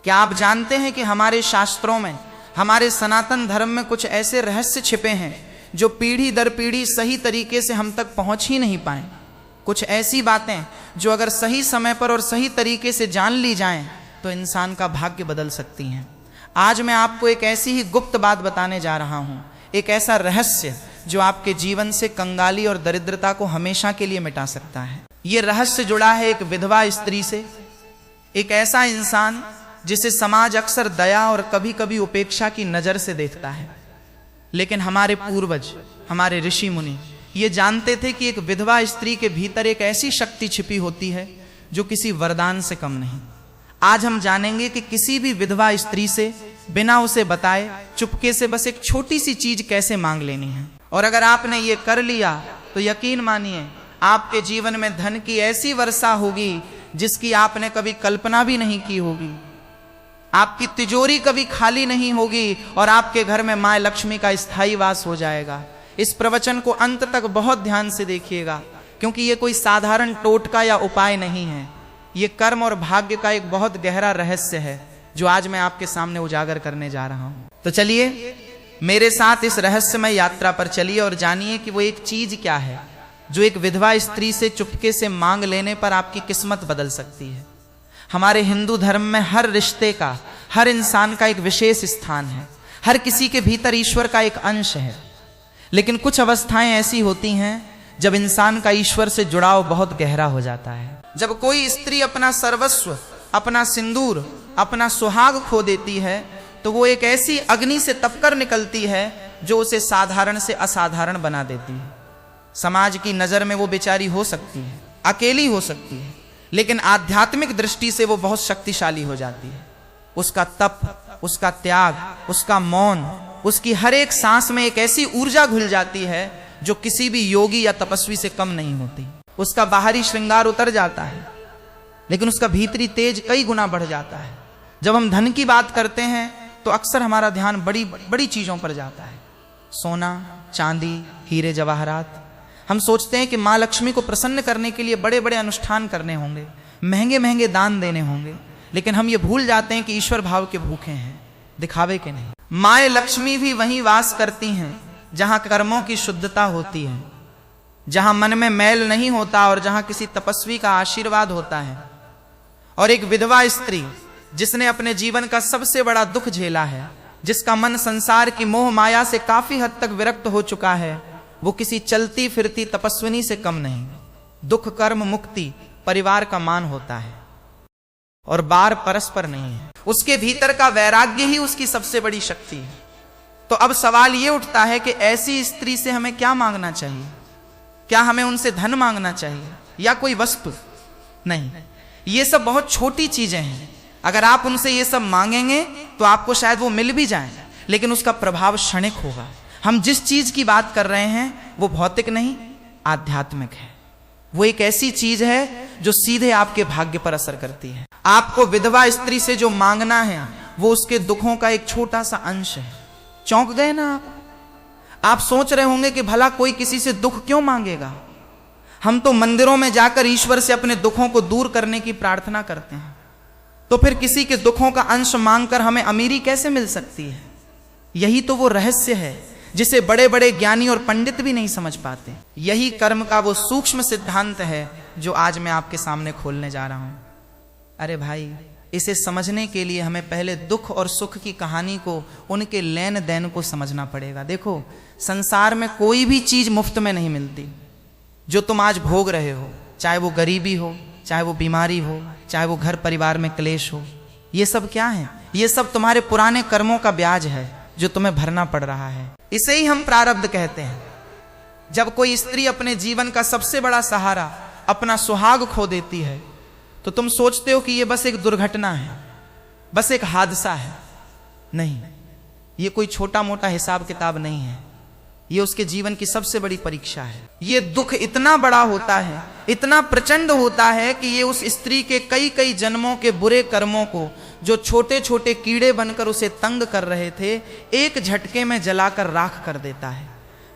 क्या आप जानते हैं कि हमारे शास्त्रों में, हमारे सनातन धर्म में कुछ ऐसे रहस्य छिपे हैं जो पीढ़ी दर पीढ़ी सही तरीके से हम तक पहुंच ही नहीं पाए। कुछ ऐसी बातें जो अगर सही समय पर और सही तरीके से जान ली जाएं तो इंसान का भाग्य बदल सकती हैं। आज मैं आपको एक ऐसी ही गुप्त बात बताने जा रहा हूं, एक ऐसा रहस्य जो आपके जीवन से कंगाली और दरिद्रता को हमेशा के लिए मिटा सकता है। यह रहस्य जुड़ा है एक विधवा स्त्री से, एक ऐसा इंसान जिसे समाज अक्सर दया और कभी कभी उपेक्षा की नजर से देखता है। लेकिन हमारे पूर्वज, हमारे ऋषि मुनि ये जानते थे कि एक विधवा स्त्री के भीतर एक ऐसी शक्ति छिपी होती है जो किसी वरदान से कम नहीं। आज हम जानेंगे कि किसी भी विधवा स्त्री से बिना उसे बताए चुपके से बस एक छोटी सी चीज कैसे मांग लेनी है। और अगर आपने ये कर लिया तो यकीन मानिए आपके जीवन में धन की ऐसी वर्षा होगी जिसकी आपने कभी कल्पना भी नहीं की होगी। आपकी तिजोरी कभी खाली नहीं होगी और आपके घर में मां लक्ष्मी का स्थायी वास हो जाएगा। इस प्रवचन को अंत तक बहुत ध्यान से देखिएगा, क्योंकि ये कोई साधारण टोटका या उपाय नहीं है। ये कर्म और भाग्य का एक बहुत गहरा रहस्य है जो आज मैं आपके सामने उजागर करने जा रहा हूं। तो चलिए मेरे साथ इस रहस्यमय यात्रा पर चलिए और जानिए कि वो एक चीज क्या है जो एक विधवा स्त्री से चुपके से मांग लेने पर आपकी किस्मत बदल सकती है। हमारे हिंदू धर्म में हर रिश्ते का, हर इंसान का एक विशेष स्थान है। हर किसी के भीतर ईश्वर का एक अंश है। लेकिन कुछ अवस्थाएं ऐसी होती हैं जब इंसान का ईश्वर से जुड़ाव बहुत गहरा हो जाता है। जब कोई स्त्री अपना सर्वस्व, अपना सिंदूर, अपना सुहाग खो देती है तो वो एक ऐसी अग्नि से तपकर निकलती है जो उसे साधारण से असाधारण बना देती है। समाज की नजर में वो बेचारी हो सकती है, अकेली हो सकती है, लेकिन आध्यात्मिक दृष्टि से वो बहुत शक्तिशाली हो जाती है। उसका तप, उसका त्याग, उसका मौन, उसकी हर एक सांस में एक ऐसी ऊर्जा घुल जाती है जो किसी भी योगी या तपस्वी से कम नहीं होती। उसका बाहरी श्रृंगार उतर जाता है लेकिन उसका भीतरी तेज कई गुना बढ़ जाता है। जब हम धन की बात करते हैं तो अक्सर हमारा ध्यान बड़ी बड़ी चीजों पर जाता है। सोना, चांदी, हीरे जवाहरात। हम सोचते हैं कि माँ लक्ष्मी को प्रसन्न करने के लिए बड़े बड़े अनुष्ठान करने होंगे, महंगे महंगे दान देने होंगे, लेकिन हम ये भूल जाते हैं कि ईश्वर भाव के भूखे हैं, दिखावे के नहीं। माँ लक्ष्मी भी वहीं वास करती हैं जहां कर्मों की शुद्धता होती है, जहां मन में मैल नहीं होता और जहां किसी तपस्वी का आशीर्वाद होता है। और एक विधवा स्त्री जिसने अपने जीवन का सबसे बड़ा दुख झेला है, जिसका मन संसार की मोह माया से काफी हद तक विरक्त हो चुका है, वो किसी चलती फिरती तपस्विनी से कम नहीं। दुख, कर्म, मुक्ति परिवार का मान होता है और बार परस्पर नहीं है। उसके भीतर का वैराग्य ही उसकी सबसे बड़ी शक्ति है। तो अब सवाल ये उठता है कि ऐसी स्त्री से हमें क्या मांगना चाहिए? क्या हमें उनसे धन मांगना चाहिए या कोई वस्तु? नहीं, ये सब बहुत छोटी चीजें हैं। अगर आप उनसे ये सब मांगेंगे तो आपको शायद वो मिल भी जाए, लेकिन उसका प्रभाव क्षणिक होगा। हम जिस चीज की बात कर रहे हैं वो भौतिक नहीं, आध्यात्मिक है। वो एक ऐसी चीज है जो सीधे आपके भाग्य पर असर करती है। आपको विधवा स्त्री से जो मांगना है वो उसके दुखों का एक छोटा सा अंश है। चौंक गए ना आप सोच रहे होंगे कि भला कोई किसी से दुख क्यों मांगेगा? हम तो मंदिरों में जाकर ईश्वर से अपने दुखों को दूर करने की प्रार्थना करते हैं, तो फिर किसी के दुखों का अंश मांगकर हमें अमीरी कैसे मिल सकती है? यही तो वो रहस्य है जिसे बड़े बड़े ज्ञानी और पंडित भी नहीं समझ पाते। यही कर्म का वो सूक्ष्म सिद्धांत है जो आज मैं आपके सामने खोलने जा रहा हूं। अरे भाई, इसे समझने के लिए हमें पहले दुख और सुख की कहानी को, उनके लेन देन को समझना पड़ेगा। देखो, संसार में कोई भी चीज मुफ्त में नहीं मिलती। जो तुम आज भोग रहे हो, चाहे वो गरीबी हो, चाहे वो बीमारी हो, चाहे वो घर परिवार में क्लेश हो, ये सब क्या है? ये सब तुम्हारे पुराने कर्मों का ब्याज है जो तुम्हें भरना पड़ रहा है। इसे ही हम प्रारब्ध कहते हैं। जब कोई स्त्री अपने जीवन का सबसे बड़ा सहारा, अपना सुहाग खो देती है, तो तुम सोचते हो कि ये बस एक दुर्घटना है, बस एक हादसा है। नहीं, ये कोई छोटा मोटा हिसाब किताब नहीं है। ये उसके जीवन की सबसे बड़ी परीक्षा है। ये दुख इतना बड़ा होता है, इतना प्रचंड होता है कि ये उस स्त्री के कई कई जन्मों के बुरे कर्मों को, जो छोटे छोटे कीड़े बनकर उसे तंग कर रहे थे, एक झटके में जलाकर राख कर देता है।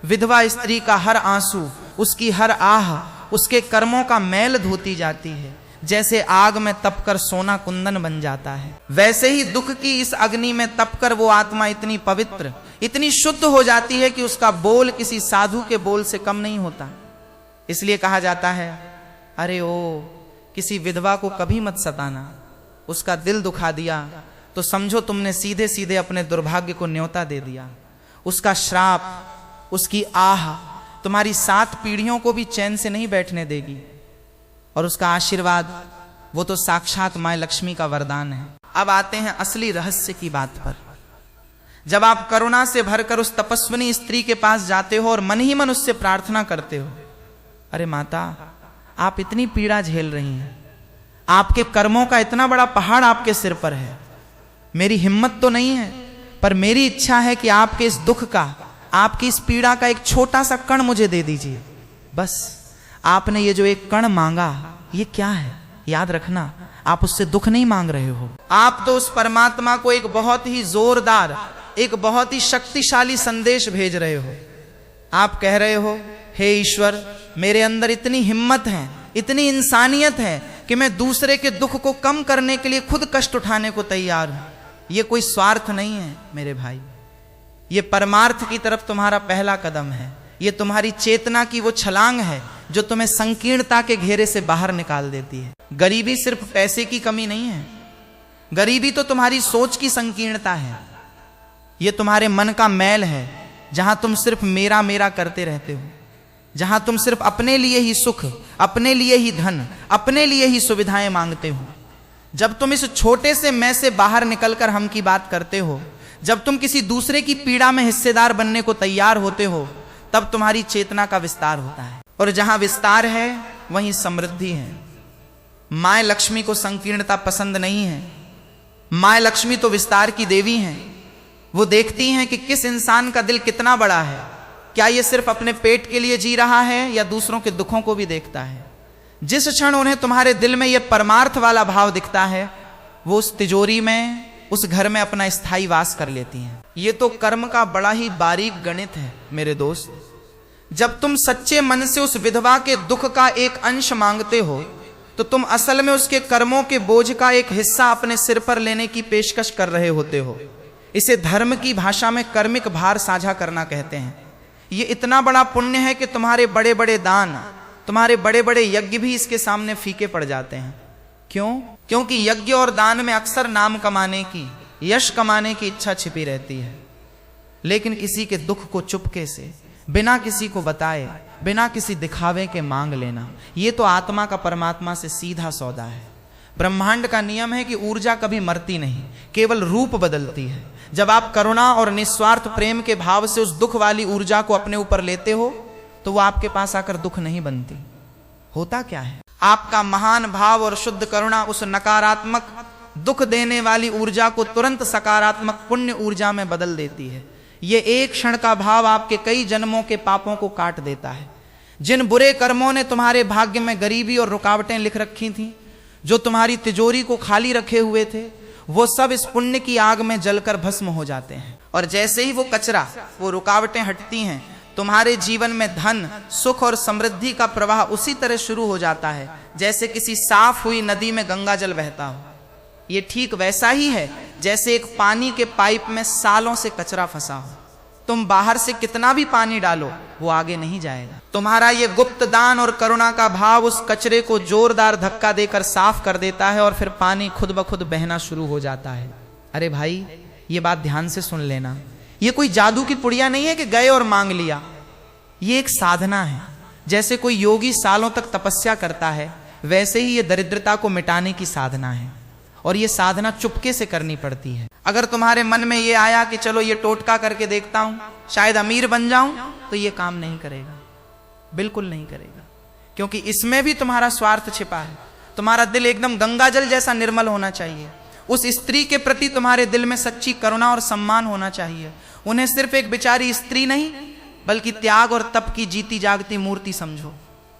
विधवा स्त्री का हर आंसू, उसकी हर आह, उसके कर्मों का मैल धोती जाती है। जैसे आग में तपकर सोना कुंदन बन जाता है, वैसे ही दुख की इस अग्नि में तपकर वो आत्मा इतनी पवित्र, इतनी शुद्ध हो जाती है कि उसका बोल किसी साधु के बोल से कम नहीं होता। इसलिए कहा जाता है, अरे ओ किसी विधवा को कभी मत सताना, उसका दिल दुखा दिया तो समझो तुमने सीधे सीधे अपने दुर्भाग्य को न्योता दे दिया। उसका श्राप, उसकी आह तुम्हारी 7 पीढ़ियों को भी चैन से नहीं बैठने देगी, और उसका आशीर्वाद वो तो साक्षात माँ लक्ष्मी का वरदान है। अब आते हैं असली रहस्य की बात पर। जब आप करुणा से भरकर उस तपस्विनी स्त्री के पास जाते हो और मन ही मन उससे प्रार्थना करते हो, अरे माता आप इतनी पीड़ा झेल रही हैं, आपके कर्मों का इतना बड़ा पहाड़ आपके सिर पर है, मेरी हिम्मत तो नहीं है, पर मेरी इच्छा है कि आपके इस दुख का, आपकी इस पीड़ा का एक छोटा सा कण मुझे दे दीजिए। बस आपने ये जो एक कण मांगा, ये क्या है याद रखना, आप उससे दुख नहीं मांग रहे हो, आप तो उस परमात्मा को एक बहुत ही जोरदार, एक बहुत ही शक्तिशाली संदेश भेज रहे हो। आप कह रहे हो, हे ईश्वर मेरे अंदर इतनी हिम्मत है, इतनी इंसानियत है कि मैं दूसरे के दुख को कम करने के लिए खुद कष्ट उठाने को तैयार हूं। ये कोई स्वार्थ नहीं है मेरे भाई, ये परमार्थ की तरफ तुम्हारा पहला कदम है। ये तुम्हारी चेतना की वो छलांग है जो तुम्हें संकीर्णता के घेरे से बाहर निकाल देती है। गरीबी सिर्फ पैसे की कमी नहीं है, गरीबी तो तुम्हारी सोच की संकीर्णता है। ये तुम्हारे मन का मैल है, जहां तुम सिर्फ मेरा मेरा करते रहते हो, जहां तुम सिर्फ अपने लिए ही सुख, अपने लिए ही धन, अपने लिए ही सुविधाएं मांगते हो। जब तुम इस छोटे से मैं से बाहर निकलकर हम की बात करते हो, जब तुम किसी दूसरे की पीड़ा में हिस्सेदार बनने को तैयार होते हो, तब तुम्हारी चेतना का विस्तार होता है, और जहां विस्तार है वहीं समृद्धि है। माँ लक्ष्मी को संकीर्णता पसंद नहीं है। माँ लक्ष्मी तो विस्तार की देवी हैं। वो देखती हैं कि किस इंसान का दिल कितना बड़ा है, क्या ये सिर्फ अपने पेट के लिए जी रहा है या दूसरों के दुखों को भी देखता है। जिस क्षण उन्हें तुम्हारे दिल में यह परमार्थ वाला भाव दिखता है, वो उस तिजोरी में, उस घर में अपना स्थायी वास कर लेती हैं। ये तो कर्म का बड़ा ही बारीक गणित है मेरे दोस्त। जब तुम सच्चे मन से उस विधवा के दुख का एक अंश मांगते हो, तो तुम असल में उसके कर्मों के बोझ का एक हिस्सा अपने सिर पर लेने की पेशकश कर रहे होते हो। इसे धर्म की भाषा में कर्मिक भार साझा करना कहते हैं। ये इतना बड़ा पुण्य है कि तुम्हारे बड़े बड़े दान, तुम्हारे बड़े बड़े यज्ञ भी इसके सामने फीके पड़ जाते हैं। क्यों? क्योंकि यज्ञ और दान में अक्सर नाम कमाने की, यश कमाने की इच्छा छिपी रहती है। लेकिन किसी के दुख को चुपके से, बिना किसी को बताए, बिना किसी दिखावे के मांग लेना, ये तो आत्मा का परमात्मा से सीधा सौदा है। ब्रह्मांड का नियम है कि ऊर्जा कभी मरती नहीं, केवल रूप बदलती है। जब आप करुणा और निस्वार्थ प्रेम के भाव से उस दुख वाली ऊर्जा को अपने ऊपर लेते हो, तो वो आपके पास आकर दुख नहीं बनती। होता क्या है, आपका महान भाव और शुद्ध करुणा उस नकारात्मक दुख देने वाली ऊर्जा को तुरंत सकारात्मक पुण्य ऊर्जा में बदल देती है। ये एक क्षण का भाव आपके कई जन्मों के पापों को काट देता है। जिन बुरे कर्मों ने तुम्हारे भाग्य में गरीबी और रुकावटें लिख रखी थीं, जो तुम्हारी तिजोरी को खाली रखे हुए थे, वो सब इस पुण्य की आग में जलकर भस्म हो जाते हैं। और जैसे ही वो कचरा, वो रुकावटें हटती हैं, तुम्हारे जीवन में धन, सुख और समृद्धि का प्रवाह उसी तरह शुरू हो जाता है जैसे किसी साफ हुई नदी में गंगा जल बहता हो। ये ठीक वैसा ही है जैसे एक पानी के पाइप में सालों से कचरा फंसा हो। तुम बाहर से कितना भी पानी डालो, वो आगे नहीं जाएगा। तुम्हारा ये गुप्त दान और करुणा का भाव उस कचरे को जोरदार धक्का देकर साफ कर देता है, और फिर पानी खुद ब खुद बहना शुरू हो जाता है। अरे भाई, ये बात ध्यान से सुन लेना। ये कोई जादू की पुड़िया नहीं है कि गए और मांग लिया। ये एक साधना है। जैसे कोई योगी सालों तक तपस्या करता है, वैसे ही ये दरिद्रता को मिटाने की साधना है, और ये साधना चुपके से करनी पड़ती है। अगर तुम्हारे मन में ये आया कि चलो ये टोटका करके देखता हूं, शायद अमीर बन जाऊं, तो ये काम नहीं करेगा, बिल्कुल नहीं करेगा, क्योंकि इसमें भी तुम्हारा स्वार्थ छिपा है। तुम्हारा दिल एकदम गंगा जल जैसा निर्मल होना चाहिए। उस स्त्री के प्रति तुम्हारे दिल में सच्ची करुणा और सम्मान होना चाहिए। उन्हें सिर्फ एक बेचारी स्त्री नहीं, बल्कि त्याग और तप की जीती जागती मूर्ति समझो।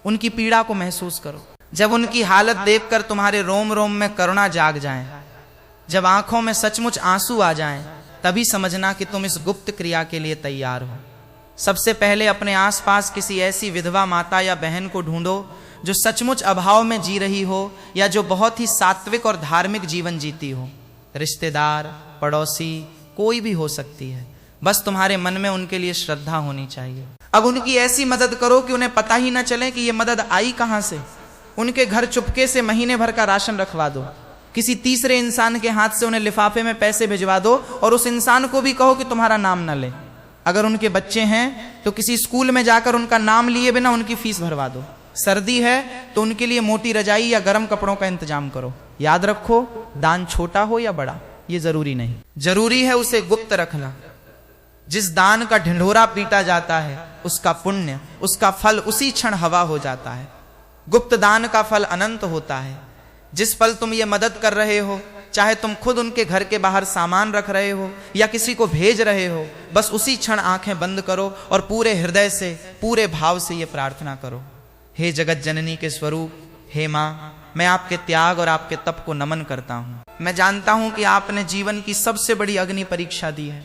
उनकी पीड़ा को महसूस करो। जब उनकी हालत देखकर तुम्हारे रोम रोम में करुणा जाग जाए, जब आंखों में सचमुच आंसू आ जाएं, तभी समझना कि तुम इस गुप्त क्रिया के लिए तैयार हो। सबसे पहले अपने आसपास किसी ऐसी विधवा माता या बहन को ढूंढो जो सचमुच अभाव में जी रही हो या जो बहुत ही सात्विक और धार्मिक जीवन जीती हो। रिश्तेदार, पड़ोसी, कोई भी हो सकती है, बस तुम्हारे मन में उनके लिए श्रद्धा होनी चाहिए। अब उनकी ऐसी मदद करो कि उन्हें पता ही ना चले कि ये मदद आई कहां से। उनके घर चुपके से महीने भर का राशन रखवा दो, किसी तीसरे इंसान के हाथ से उन्हें लिफाफे में पैसे भिजवा दो और उस इंसान को भी कहो कि तुम्हारा नाम ना ले। अगर उनके बच्चे हैं तो किसी स्कूल में जाकर उनका नाम लिए बिना उनकी फीस भरवा दो। सर्दी है तो उनके लिए मोटी रजाई या गर्म कपड़ों का इंतजाम करो। याद रखो, दान छोटा हो या बड़ा ये जरूरी नहीं, जरूरी है उसे गुप्त रखना। जिस दान का ढिंढोरा पीटा जाता है उसका पुण्य, उसका फल उसी क्षण हवा हो जाता है। गुप्त दान का फल अनंत होता है। जिस पल तुम ये मदद कर रहे हो, चाहे तुम खुद उनके घर के बाहर सामान रख रहे हो या किसी को भेज रहे हो, बस उसी क्षण आंखें बंद करो और पूरे हृदय से, पूरे भाव से ये प्रार्थना करो, हे जगत जननी के स्वरूप, हे माँ, मैं आपके त्याग और आपके तप को नमन करता हूँ। मैं जानता हूँ कि आपने जीवन की सबसे बड़ी अग्नि परीक्षा दी है।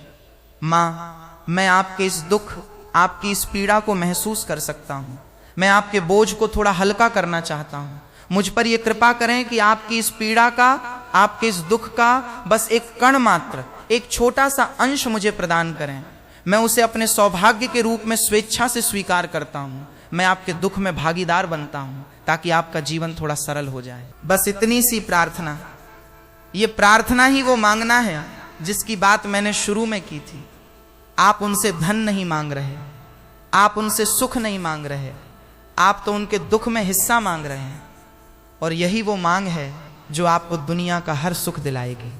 माँ, मैं आपके इस दुख, आपकी इस पीड़ा को महसूस कर सकता हूँ। मैं आपके बोझ को थोड़ा हल्का करना चाहता हूँ। मुझ पर यह कृपा करें कि आपकी इस पीड़ा का, आपके इस दुख का बस एक कण मात्र, एक छोटा सा अंश मुझे प्रदान करें। मैं उसे अपने सौभाग्य के रूप में स्वेच्छा से स्वीकार करता हूँ। मैं आपके दुख में भागीदार बनता हूँ ताकि आपका जीवन थोड़ा सरल हो जाए। बस इतनी सी प्रार्थना। ये प्रार्थना ही वो मांगना है जिसकी बात मैंने शुरू में की थी। आप उनसे धन नहीं मांग रहे, आप उनसे सुख नहीं मांग रहे, आप तो उनके दुख में हिस्सा मांग रहे हैं। और यही वो मांग है जो आपको दुनिया का हर सुख दिलाएगी।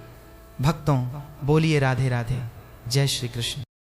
भक्तों, बोलिए राधे राधे। जय श्री कृष्ण।